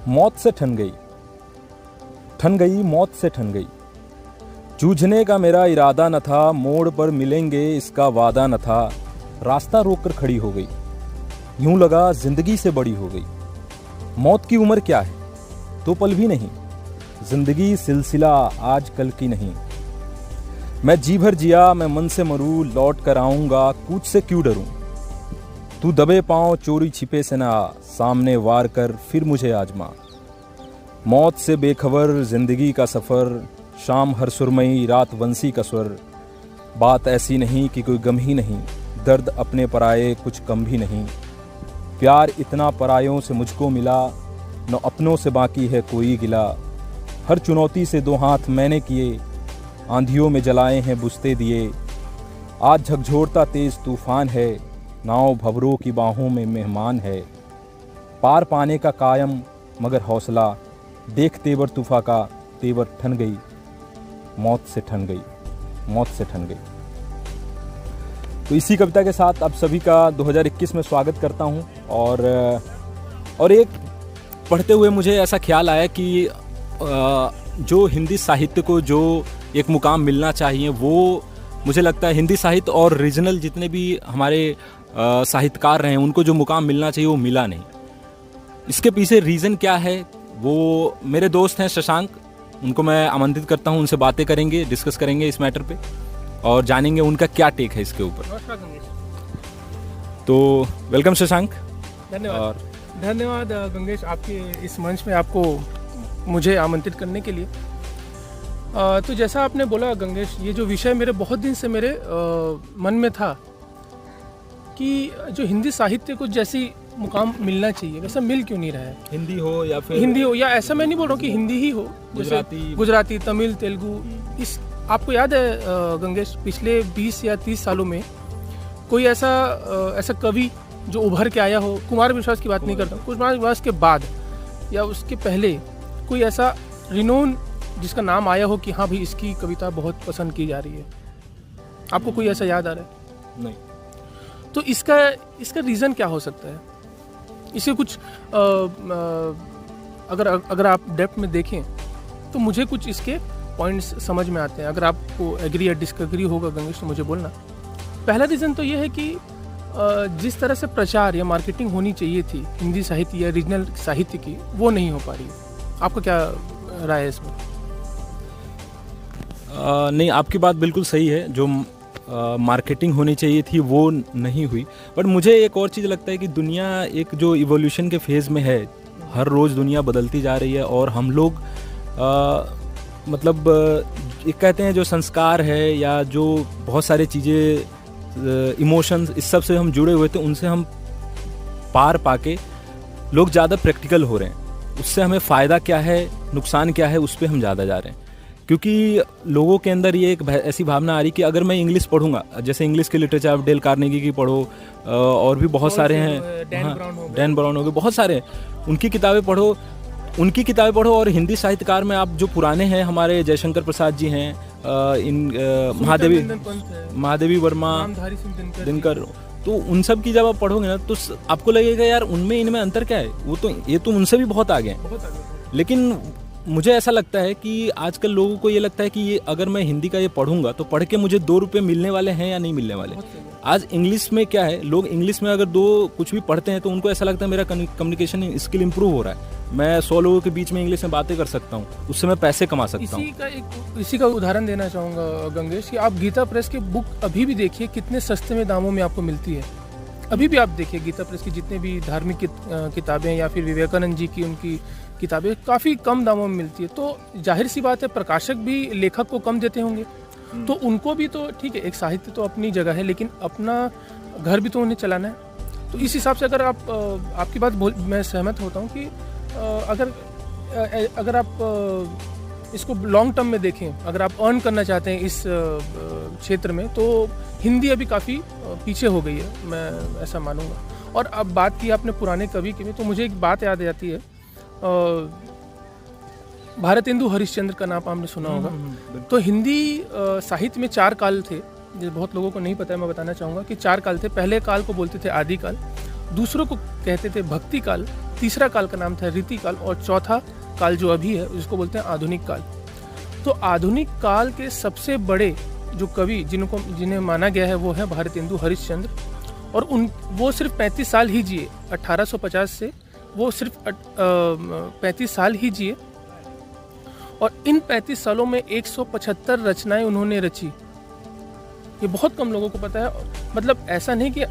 मौत से ठन गई मौत से ठन गई। जूझने का मेरा इरादा न था, मोड़ पर मिलेंगे इसका वादा न था। रास्ता रोक कर खड़ी हो गई, यूं लगा जिंदगी से बड़ी हो गई। मौत की उम्र क्या है, 2 पल भी नहीं। जिंदगी सिलसिला आज कल की नहीं। मैं जी भर जिया, मैं मन से मरूं, लौट कर आऊंगा, कूच से क्यों डरूं। तू दबे पांव चोरी छिपे से ना, सामने वार कर फिर मुझे आजमा। मौत से बेखबर जिंदगी का सफर, शाम हर सुरमई रात वंशी का स्वर। बात ऐसी नहीं कि कोई गम ही नहीं, दर्द अपने पराये कुछ कम भी नहीं। प्यार इतना परायों से मुझको मिला, न अपनों से बाकी है कोई गिला। हर चुनौती से 2 हाथ मैंने किए, आंधियों में जलाए हैं बुझते दिए। आज झकझोरता तेज तूफान है, नाव भंवरों की बाहों में मेहमान है। पार पाने का कायम मगर हौसला, देख तेवर तूफा का तेवर ठन गई। मौत से ठन गई, मौत से ठन गई। तो इसी कविता के साथ आप सभी का 2021 में स्वागत करता हूं। और एक पढ़ते हुए मुझे ऐसा ख्याल आया कि जो हिंदी साहित्य को जो एक मुकाम मिलना चाहिए, वो मुझे लगता है हिंदी साहित्य और रीजनल जितने भी हमारे साहित्यकार रहे हैं उनको जो मुकाम मिलना चाहिए वो मिला नहीं। इसके पीछे रीज़न क्या है, वो मेरे दोस्त हैं शशांक, उनको मैं आमंत्रित करता हूं, उनसे बातें करेंगे, डिस्कस करेंगे इस मैटर पे और जानेंगे उनका क्या टेक है इसके ऊपर। नमस्कार गंगेश। तो वेलकम शशांक। धन्यवाद। धन्यवाद गंगेश, आपके इस मंच में आपको मुझे आमंत्रित करने के लिए। तो जैसा आपने बोला गंगेश, ये जो विषय मेरे बहुत दिन से मेरे मन में था कि जो हिंदी साहित्य को जैसी मुकाम मिलना चाहिए वैसा मिल क्यों नहीं रहा है। हिंदी हो या फिर हिंदी हो, या ऐसा मैं नहीं बोल रहा हूँ कि हिंदी ही हो, गुजराती, तमिल, तेलुगु। इस आपको याद है गंगेश, पिछले 20 या 30 सालों में कोई ऐसा कवि जो उभर के आया हो, कुमार विश्वास की बात नहीं करता, कुमार विश्वास के बाद या उसके पहले कोई ऐसा रिनोन जिसका नाम आया हो कि हाँ भाई इसकी कविता बहुत पसंद की जा रही है? आपको कोई ऐसा याद आ रहा है? नहीं। तो इसका रीज़न क्या हो सकता है? इसे कुछ अगर आप डेप्थ में देखें तो मुझे कुछ इसके पॉइंट्स समझ में आते हैं। अगर आपको एग्री या डिसएग्री होगा गंगेश तो मुझे बोलना। पहला रीज़न तो ये है कि जिस तरह से प्रचार या मार्केटिंग होनी चाहिए थी हिंदी साहित्य या रीजनल साहित्य की, वो नहीं हो पा रही है। आपको क्या राय है इसमें? नहीं, आपकी बात बिल्कुल सही है। जो मार्केटिंग होनी चाहिए थी वो नहीं हुई। बट मुझे एक और चीज़ लगता है कि दुनिया एक जो इवोल्यूशन के फेज़ में है, हर रोज़ दुनिया बदलती जा रही है और हम लोग मतलब एक कहते हैं जो संस्कार है या जो बहुत सारी चीज़ें इमोशंस इस सब से हम जुड़े हुए थे, उनसे हम पार पाके लोग ज़्यादा प्रैक्टिकल हो रहे हैं। उससे हमें फ़ायदा क्या है, नुकसान क्या है, उस पर हम ज़्यादा जा रहे हैं। क्योंकि लोगों के अंदर ये एक ऐसी भावना आ रही कि अगर मैं इंग्लिश पढ़ूंगा, जैसे इंग्लिश के लिटरेचर आप डेल कार्नेगी की पढ़ो, और भी बहुत सारे हैं, डैन ब्राउन हो गए, बहुत सारे हैं, उनकी किताबें पढ़ो। और हिंदी साहित्यकार में आप जो पुराने हैं, हमारे जयशंकर प्रसाद जी हैं, महादेवी वर्मा, दिनकर, तो उन सब की जब आप पढ़ोगे ना तो आपको लगेगा यार उनमें इनमें अंतर क्या है, वो तो ये तो उनसे भी बहुत आगे हैं। लेकिन मुझे ऐसा लगता है कि आजकल लोगों को ये लगता है कि ये अगर मैं हिंदी का ये पढ़ूंगा तो पढ़ के मुझे 2 रुपये मिलने वाले हैं या नहीं मिलने वाले। आज इंग्लिश में क्या है, लोग इंग्लिश में अगर 2 कुछ भी पढ़ते हैं तो उनको ऐसा लगता है मेरा कम्युनिकेशन स्किल इंप्रूव हो रहा है, मैं 100 लोगों के बीच में इंग्लिश में बातें कर सकता हूँ, उससे मैं पैसे कमा सकता हूँ। इसी का उदाहरण देना चाहूँगा गंगेश कि आप गीता प्रेस की बुक अभी भी देखिए कितने सस्ते में दामों में आपको मिलती है। अभी भी आप देखिए गीता प्रेस की जितने भी धार्मिक किताबें या फिर विवेकानंद जी की उनकी किताबें काफ़ी कम दामों में मिलती है। तो जाहिर सी बात है प्रकाशक भी लेखक को कम देते होंगे, तो उनको भी तो ठीक है, एक साहित्य तो अपनी जगह है, लेकिन अपना घर भी तो उन्हें चलाना है। तो इस हिसाब से अगर आपकी बात मैं सहमत होता हूँ कि अगर आप इसको लॉन्ग टर्म में देखें, अगर आप अर्न करना चाहते हैं इस क्षेत्र में, तो हिंदी अभी काफ़ी पीछे हो गई है, मैं ऐसा मानूंगा। और अब बात की आपने पुराने कवि की भी, तो मुझे एक बात याद आती है, भारतेंदु हरिश्चंद्र का नाम आपने सुना होगा। तो हिंदी साहित्य में 4 काल थे, जो बहुत लोगों को नहीं पता है, मैं बताना चाहूँगा कि 4 काल थे। पहले काल को बोलते थे आदि काल, दूसरों को कहते थे भक्ति काल, तीसरा काल का नाम था रीति काल, और चौथा काल जो अभी है जिसको बोलते हैं आधुनिक काल। तो आधुनिक काल के सबसे बड़े जो कवि जिन्हें माना गया है वो है भारतेंदु हरिश्चंद्र, और वो सिर्फ 35 साल ही जिए। 1850 से वो सिर्फ 35 साल ही जिए, और इन 35 सालों में 175 रचनाएं उन्होंने रची। ये बहुत कम लोगों को पता है। मतलब ऐसा नहीं कि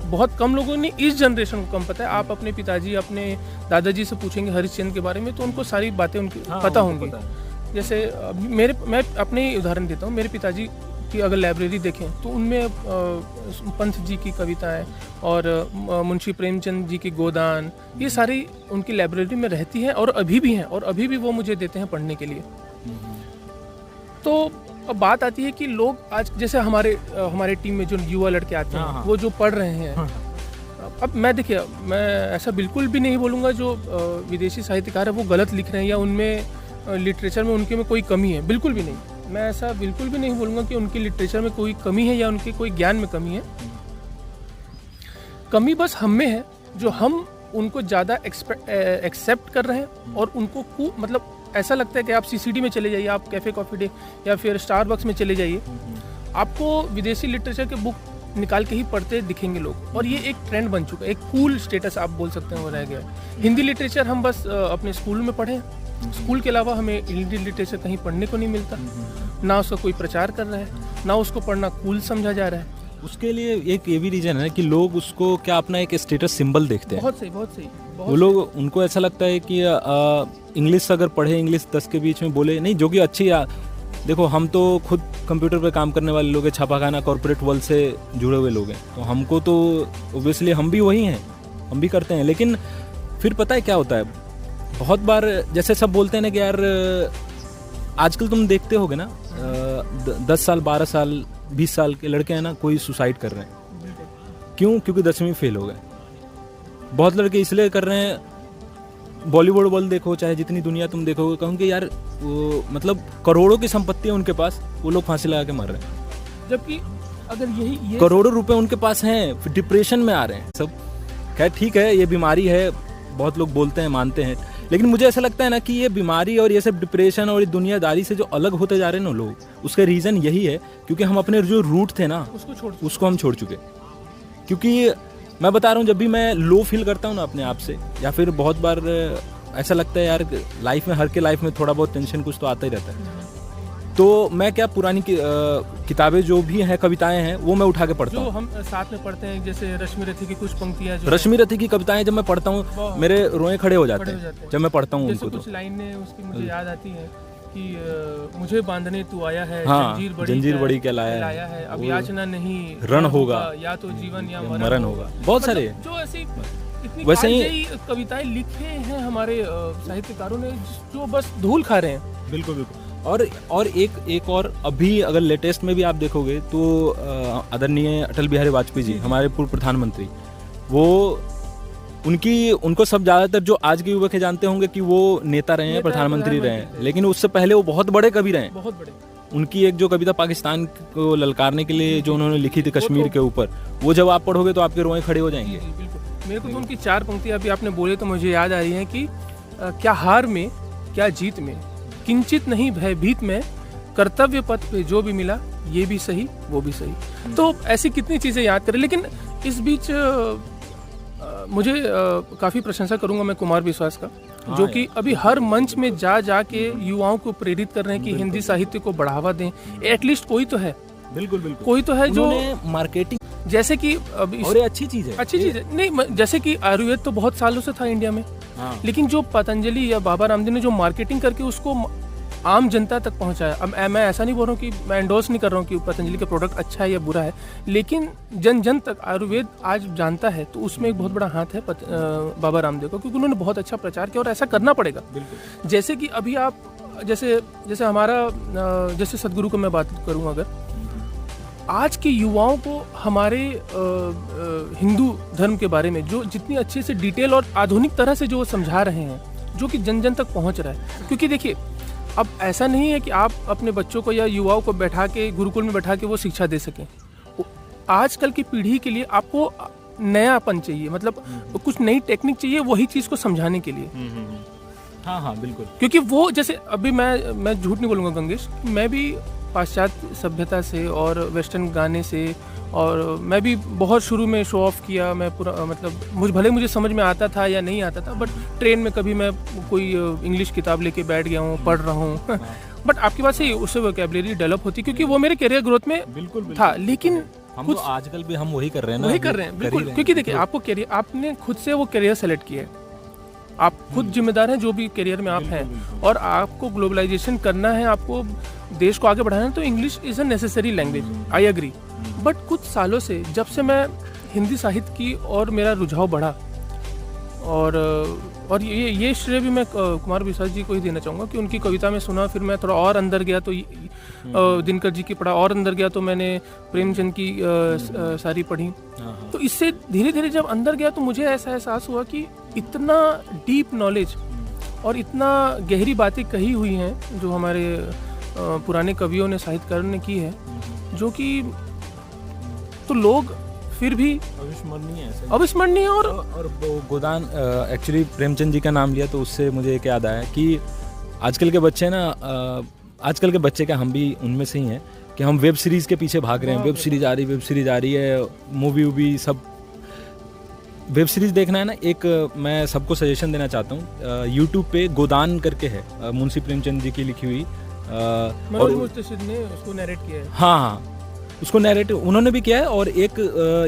बहुत कम लोगों ने इस जनरेशन को कम पता है। आप अपने पिताजी, अपने दादाजी से पूछेंगे हरिश्चंद्र के बारे में तो उनको सारी बातें उनकी पता होंगी। जैसे मैं अपने ही उदाहरण देता हूँ। मेरे पिताजी की अगर लाइब्रेरी देखें तो उनमें पंत जी की कविताएं और मुंशी प्रेमचंद जी की गोदान, ये सारी उनकी लाइब्रेरी में रहती हैं और अभी भी हैं, और अभी भी वो मुझे देते हैं पढ़ने के लिए। तो अब बात आती है कि लोग आज जैसे हमारे टीम में जो युवा लड़के आते हैं वो जो पढ़ रहे हैं। अब मैं देखिए, मैं ऐसा बिल्कुल भी नहीं बोलूँगा जो विदेशी साहित्यकार है वो गलत लिख रहे हैं या उनमें लिटरेचर में उनके में कोई कमी है, बिल्कुल भी नहीं। मैं ऐसा बिल्कुल भी नहीं बोलूँगा कि उनकी लिटरेचर में कोई कमी है या उनके कोई ज्ञान में कमी है। कमी बस हम में है, जो हम उनको ज़्यादा एक्सेप्ट कर रहे हैं, और उनको मतलब ऐसा लगता है कि आप सीसीडी में चले जाइए, आप कैफ़े कॉफ़ी डे या फिर स्टारबक्स में चले जाइए, आपको विदेशी लिटरेचर के बुक निकाल के ही पढ़ते दिखेंगे लोग। और ये एक ट्रेंड बन चुका है, एक कूल स्टेटस आप बोल सकते हैं वो रह गया है। हिंदी लिटरेचर हम बस अपने स्कूल में पढ़ें, स्कूल के अलावा हमें हिंदी लिटरेचर कहीं पढ़ने को नहीं मिलता, ना उसका कोई प्रचार कर रहा है, ना उसको पढ़ना कूल समझा जा रहा है। उसके लिए एक ये भी रीजन है कि लोग उसको क्या अपना एक स्टेटस सिंबल देखते हैं। बहुत सही, बहुत सही। वो लोग, उनको ऐसा लगता है कि इंग्लिश अगर पढ़े, इंग्लिश 10 के बीच में बोले नहीं, जो कि अच्छी देखो, हम तो खुद कंप्यूटर पे काम करने वाले लोग हैं, छापाखाना कॉर्पोरेट वर्ल्ड से जुड़े हुए लोग हैं, तो हमको तो ओब्वियसली हम भी वही हैं, हम भी करते हैं। लेकिन फिर पता है क्या होता है, बहुत बार जैसे सब बोलते हैं ना कि यार आजकल तुम देखते होगे ना 10 साल 12 साल 20 साल के लड़के हैं ना, कोई सुसाइड कर रहे हैं। क्यों? क्योंकि 10वीं फेल हो गए। बहुत लड़के इसलिए कर रहे हैं, बॉलीवुड वर्ल्ड देखो, चाहे जितनी दुनिया तुम देखोगे, कहूँगी यार वो मतलब करोड़ों की संपत्ति है उनके पास, वो लोग फांसी लगा के मर रहे हैं। जबकि अगर यही करोड़ों रुपए उनके पास हैं, फिर डिप्रेशन में आ रहे हैं सब। खैर ठीक है, ये बीमारी है, बहुत लोग बोलते हैं, मानते हैं, लेकिन मुझे ऐसा लगता है ना कि ये बीमारी और ये सब डिप्रेशन और ये दुनियादारी से जो अलग होते जा रहे हैं ना लोग, उसका रीज़न यही है क्योंकि हम अपने जो रूट थे ना उसको हम छोड़ चुके। क्योंकि मैं बता रहा हूँ, जब भी मैं लो फील करता हूँ ना अपने आप से, या फिर बहुत बार ऐसा लगता है यार लाइफ में, हर के लाइफ में थोड़ा बहुत टेंशन कुछ तो आता ही रहता है, तो मैं क्या पुरानी किताबें जो भी हैं, कविताएं हैं, वो मैं उठा के पढ़ता हूँ। जो हम साथ में पढ़ते हैं, जैसे रश्मि रथी की कुछ पंक्तियां, रश्मि रथी की कविताएं जब मैं पढ़ता हूँ मेरे रोए खड़े हो जाते हैं जब मैं पढ़ता हूँ उनको। कुछ लाइनें उसकी मुझे याद आती है कि मुझे बांधने तू आया है, हाँ, जंजीर बड़ी क्या लाया है, अब याचना नहीं रण होगा, या तो जीवन या मरण होगा। बहुत सारे जो ऐसी वैसे ही कविताएं लिखे हैं हमारे साहित्यकारों ने, जो बस धूल खा रहे हैं। बिल्कुल बिल्कुल। और एक और अभी अगर लेटेस्ट में भी आप देखोगे तो आदरणीय अटल बिहारी वाजपेयी जी, हमारे पूर्व प्रधानमंत्री, वो उनको सब ज़्यादातर जो आज के युवक जानते होंगे कि वो नेता रहे हैं, प्रधानमंत्री रहे हैं, लेकिन उससे पहले वो बहुत बड़े कवि रहे हैं, बहुत बड़े। उनकी एक जो कविता पाकिस्तान को ललकारने के लिए जो उन्होंने लिखी थी कश्मीर के ऊपर, वो जब आप पढ़ोगे तो आपके रोए खड़े हो जाएंगे। मेरे को तो उनकी 4 पंक्तियां अभी आपने बोले तो मुझे याद आ रही हैं कि क्या हार में क्या जीत में, किंचित नहीं भयभीत में, कर्तव्य पथ पे जो भी मिला ये भी सही वो भी सही। तो ऐसी कितनी चीज़ें याद करें। लेकिन इस बीच मुझे काफ़ी प्रशंसा करूंगा मैं कुमार विश्वास का, जो कि अभी हर मंच में जा के युवाओं को प्रेरित कर रहे हैं कि हिंदी साहित्य को बढ़ावा दें। एटलीस्ट कोई तो है, बिल्कुल कोई तो है जो मार्केटिंग, जैसे कि अभी और ये अच्छी चीज़ है नहीं, जैसे कि आयुर्वेद तो बहुत सालों से था इंडिया में, लेकिन जो पतंजलि या बाबा रामदेव ने जो मार्केटिंग करके उसको आम जनता तक पहुंचाया। अब मैं ऐसा नहीं बोल रहा हूँ कि मैं एंडोर्स नहीं कर रहा हूँ कि पतंजलि का प्रोडक्ट अच्छा है या बुरा है, लेकिन जन जन तक आयुर्वेद आज जानता है, तो उसमें एक बहुत बड़ा हाथ है बाबा रामदेव का, क्योंकि उन्होंने बहुत अच्छा प्रचार किया और ऐसा करना पड़ेगा। जैसे कि अभी आप जैसे हमारा जैसे सदगुरु को मैं बात करूँ, अगर आज के युवाओं को हमारे हिंदू धर्म के बारे में जो जितनी अच्छे से डिटेल और आधुनिक तरह से जो वो समझा रहे हैं, जो कि जन जन तक पहुंच रहा है। क्योंकि देखिए, अब ऐसा नहीं है कि आप अपने बच्चों को या युवाओं को बैठा के गुरुकुल में बैठा के वो शिक्षा दे सकें। आजकल की पीढ़ी के लिए आपको नयापन चाहिए, मतलब कुछ नई टेक्निक चाहिए वही चीज़ को समझाने के लिए। हाँ हाँ बिल्कुल। क्योंकि वो जैसे अभी मैं झूठ नहीं बोलूँगा गंगेश, मैं भी पाश्चात्य सभ्यता से और वेस्टर्न गाने से, और मैं भी बहुत शुरू में शो ऑफ किया, मैं पूरा मतलब मुझे समझ में आता था या नहीं आता था, बट ट्रेन में कभी मैं कोई इंग्लिश किताब लेके बैठ गया हूँ, पढ़ रहा हूँ बट आपकी बात सही, उससे वोकैबुलरी डेवलप होती, क्योंकि वो मेरे करियर ग्रोथ में बिल्कुल था। लेकिन हम कुछ तो आजकल भी हम वही कर रहे हैं ना, वही कर रहे हैं बिल्कुल, क्योंकि देखिए आपको करियर, आपने खुद से वो करियर सेलेक्ट किया है, आप खुद जिम्मेदार हैं जो भी करियर में आप हैं, और आपको ग्लोबलाइजेशन करना है, आपको देश को आगे बढ़ाना है, तो English is a necessary language, I agree. But कुछ सालों से जब से मैं हिंदी साहित्य की और मेरा रुझाव बढ़ा, और ये श्रेय भी मैं कुमार विश्वास जी को ही देना चाहूँगा कि उनकी कविता में सुना, फिर मैं थोड़ा और अंदर गया तो दिनकर जी की पढ़ा, और अंदर गया तो मैंने प्रेमचंद की सारी पढ़ी। तो इससे धीरे धीरे जब अंदर गया तो मुझे ऐसा एहसास हुआ कि इतना डीप नॉलेज और इतना गहरी बातें कही हुई हैं जो हमारे पुराने कवियों ने, साहित्यकारों ने की है, जो कि तो लोग फिर भी अविस्मरणीय। और गोदान, एक्चुअली प्रेमचंद जी का नाम लिया तो उससे मुझे एक याद आया कि आजकल के बच्चे ना, आजकल के बच्चे क्या, हम भी उनमें से ही हैं कि हम वेब सीरीज़ के पीछे भाग रहे हैं, वेब सीरीज आ रही है, मूवी सब। वेब सीरीज़ देखना है ना, एक मैं सबको सजेशन देना चाहता हूँ, यूट्यूब पे गोदान करके है, मुंशी प्रेमचंद जी की लिखी हुई, और ने उसको नरेट किया है। हाँ, उसको नैरेटिव उन्होंने भी किया है, और एक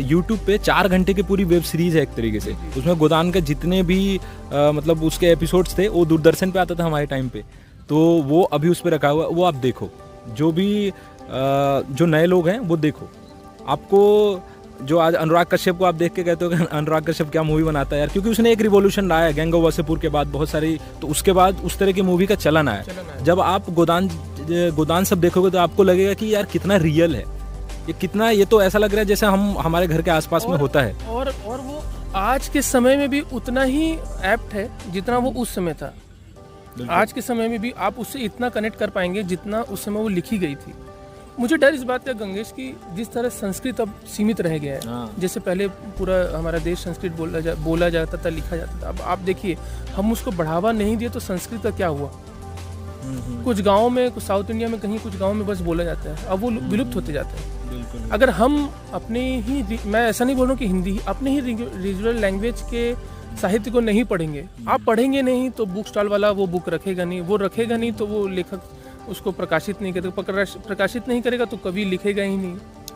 यूट्यूब पे 4 घंटे की पूरी वेब सीरीज़ है एक तरीके से। उसमें गोदान के जितने भी मतलब उसके एपिसोड्स थे, वो दूरदर्शन पे आता था हमारे टाइम पे, तो वो अभी उस पर रखा हुआ, वो आप देखो। जो भी जो नए लोग हैं वो देखो। आपको जो आज अनुराग कश्यप को आप देख के कहते हो कि अनुराग कश्यप क्या मूवी बनाता है यार, क्योंकि उसने एक रिवॉल्यूशन लाया है, गैंग ऑफ वासेपुर के बाद बहुत सारी, तो उसके बाद उस तरह की मूवी का चलन आया। जब आप गोदान सब देखोगे तो आपको लगेगा कि यार कितना रियल है ये, कितना, ये तो ऐसा लग रहा है जैसे हमारे घर के आसपास में होता है। और वो आज के समय में भी उतना ही एप्ट है जितना वो उस समय था। आज के समय में भी आप उससे इतना कनेक्ट कर पाएंगे जितना उस समय वो लिखी गई थी। मुझे डर इस बात का गंगेश की जिस तरह संस्कृत अब सीमित रह गया है, जैसे पहले पूरा हमारा देश संस्कृत बोला जाता था, लिखा जाता था, अब आप देखिए हम उसको बढ़ावा नहीं दिए तो संस्कृत का क्या हुआ। कुछ गाँव में, कुछ साउथ इंडिया में कहीं कुछ गाँव में बस बोला जाता है, अब वो विलुप्त होते जाते हैं। अगर हम अपने ही, मैं ऐसा नहीं बोल रहा हूँ कि हिंदी, अपने ही रीजनल लैंग्वेज के साहित्य को नहीं पढ़ेंगे, आप पढ़ेंगे नहीं तो बुक स्टॉल वाला वो बुक रखेगा नहीं, वो रखेगा नहीं तो वो लेखक उसको प्रकाशित नहीं करेगा, प्रकाशित नहीं करेगा तो कभी लिखेगा ही नहीं।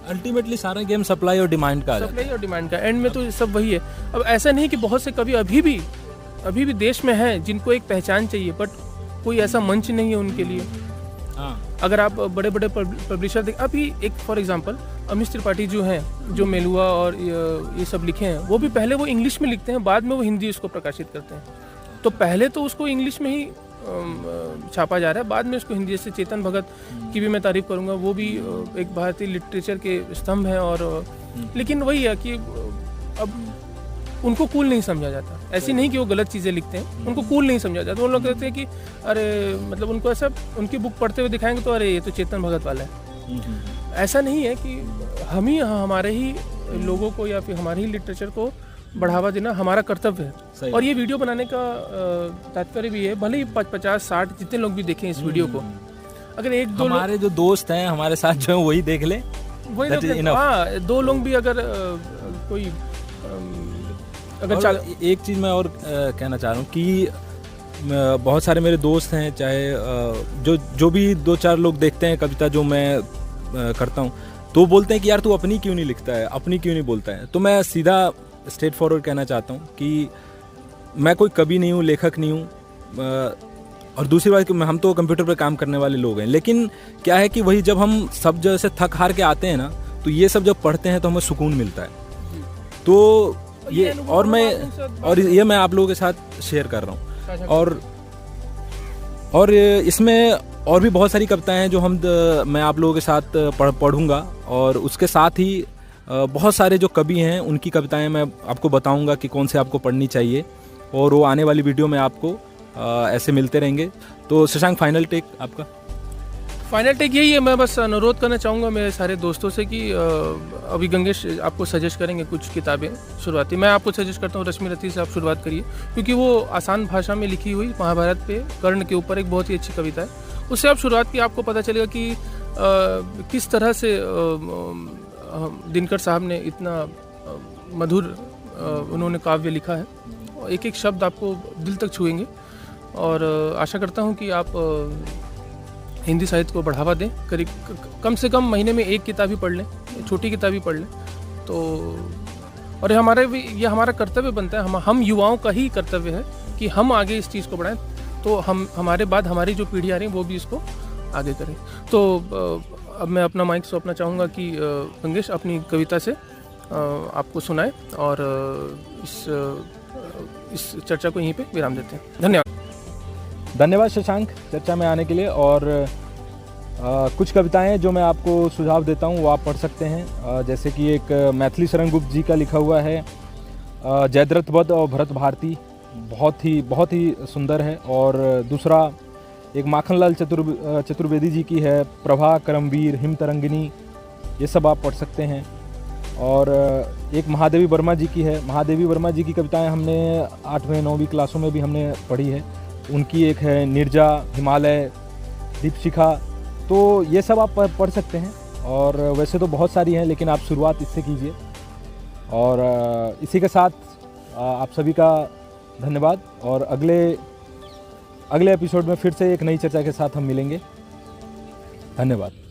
अल्टीमेटली सारा गेम सप्लाई और डिमांड का एंड में तो सब वही है। अब ऐसा नहीं कि बहुत से कवि अभी भी देश में हैं जिनको एक पहचान चाहिए, बट कोई ऐसा मंच नहीं है उनके लिए। अगर आप बड़े बड़े पब्लिशर देख, अभी एक फॉर एग्जांपल अमिश त्रिपाठी जो हैं, जो मेलुआ और ये सब लिखे हैं, वो भी पहले वो इंग्लिश में लिखते हैं, बाद में वो हिंदी उसको प्रकाशित करते हैं। तो पहले तो उसको इंग्लिश में ही छापा जा रहा है, बाद में उसको हिंदी। जैसे चेतन भगत की भी मैं तारीफ करूँगा, वो भी एक भारतीय लिटरेचर के स्तंभ हैं, और लेकिन वही है कि अब उनको कूल नहीं समझा जाता। ऐसी नहीं कि वो गलत चीज़ें लिखते हैं, उनको कूल नहीं समझा जाता। वो लोग कहते हैं कि अरे मतलब उनको ऐसा, उनकी बुक पढ़ते हुए दिखाएंगे तो अरे ये तो चेतन भगत वाला है। ऐसा नहीं है कि हम ही हमारे ही लोगों को या फिर हमारे ही लिटरेचर को बढ़ावा देना हमारा कर्तव्य है। और ये वीडियो बनाने का तात्पर्य भी है, भले ही 50-60 जितने लोग भी देखें इस वीडियो को, अगर एक दो हमारे जो दोस्त हैं हमारे साथ जो है वही देख ले, वही। हाँ, 2 लोग भी अगर कोई अगर एक चीज़ मैं और कहना चाह रहा हूँ कि बहुत सारे मेरे दोस्त हैं, चाहे जो भी 2-4 लोग देखते हैं कविता जो मैं करता हूँ, तो बोलते हैं कि यार तू अपनी क्यों नहीं लिखता है, अपनी क्यों नहीं बोलता है। तो मैं सीधा स्ट्रेट फॉरवर्ड कहना चाहता हूँ कि मैं कोई कवि नहीं हूँ, लेखक नहीं हूँ, और दूसरी बात कि हम तो कंप्यूटर पर काम करने वाले लोग हैं। लेकिन क्या है कि वही जब हम सब जैसे थक हार के आते हैं ना, तो ये सब जब पढ़ते हैं तो हमें सुकून मिलता है। तो ये और ये मैं आप लोगों के साथ शेयर कर रहा हूँ। और इसमें और भी बहुत सारी कविताएं हैं जो मैं आप लोगों के साथ पढ़ूंगा, और उसके साथ ही बहुत सारे जो कवि हैं उनकी कविताएं मैं आपको बताऊंगा कि कौन से आपको पढ़नी चाहिए, और वो आने वाली वीडियो में आपको ऐसे मिलते रहेंगे। तो शशांक, फाइनल टेक आपका। फाइनल टेक यही है, मैं बस अनुरोध करना चाहूँगा मेरे सारे दोस्तों से कि अभी गंगेश आपको सजेस्ट करेंगे कुछ किताबें शुरुआती। मैं आपको सजेस्ट करता हूँ रश्मि रथी से आप शुरुआत करिए, क्योंकि वो आसान भाषा में लिखी हुई महाभारत पे कर्ण के ऊपर एक बहुत ही अच्छी कविता है, उससे आप शुरुआत की, आपको पता चलेगा कि किस तरह से दिनकर साहब ने इतना मधुर उन्होंने काव्य लिखा है, एक एक शब्द आपको दिल तक छुएंगे। और आशा करता हूँ कि आप हिंदी साहित्य को बढ़ावा दें, करीब कम से कम महीने में एक किताब ही पढ़ लें, छोटी किताब ही पढ़ लें तो। और ये हमारा कर्तव्य बनता है, हम युवाओं का ही कर्तव्य है कि हम आगे इस चीज़ को बढ़ाएं, तो हमारे बाद हमारी जो पीढ़ी आ रही है वो भी इसको आगे करें। तो अब मैं अपना माइक सौंपना चाहूँगा कि गंगेश अपनी कविता से आपको सुनाए, और इस चर्चा को यहीं पे विराम देते हैं। धन्यवाद शशांक चर्चा में आने के लिए। और कुछ कविताएं जो मैं आपको सुझाव देता हूं वो आप पढ़ सकते हैं, जैसे कि एक मैथिली शरण गुप्त जी का लिखा हुआ है जयद्रथ वध और भरत भारती, बहुत ही सुंदर है। और दूसरा एक माखनलाल चतुर्वेदी जी की है प्रभा करमवीर हिम तरंगिनी, ये सब आप पढ़ सकते हैं। और एक महादेवी वर्मा जी की है, महादेवी वर्मा जी की कविताएं हमने 8वीं 9वीं क्लासों में भी हमने पढ़ी है। उनकी एक है निर्जा, हिमालय, दीपशिखा, तो ये सब आप पढ़ सकते हैं। और वैसे तो बहुत सारी हैं, लेकिन आप शुरुआत इससे कीजिए। और इसी के साथ आप सभी का धन्यवाद, और अगले एपिसोड में फिर से एक नई चर्चा के साथ हम मिलेंगे। धन्यवाद।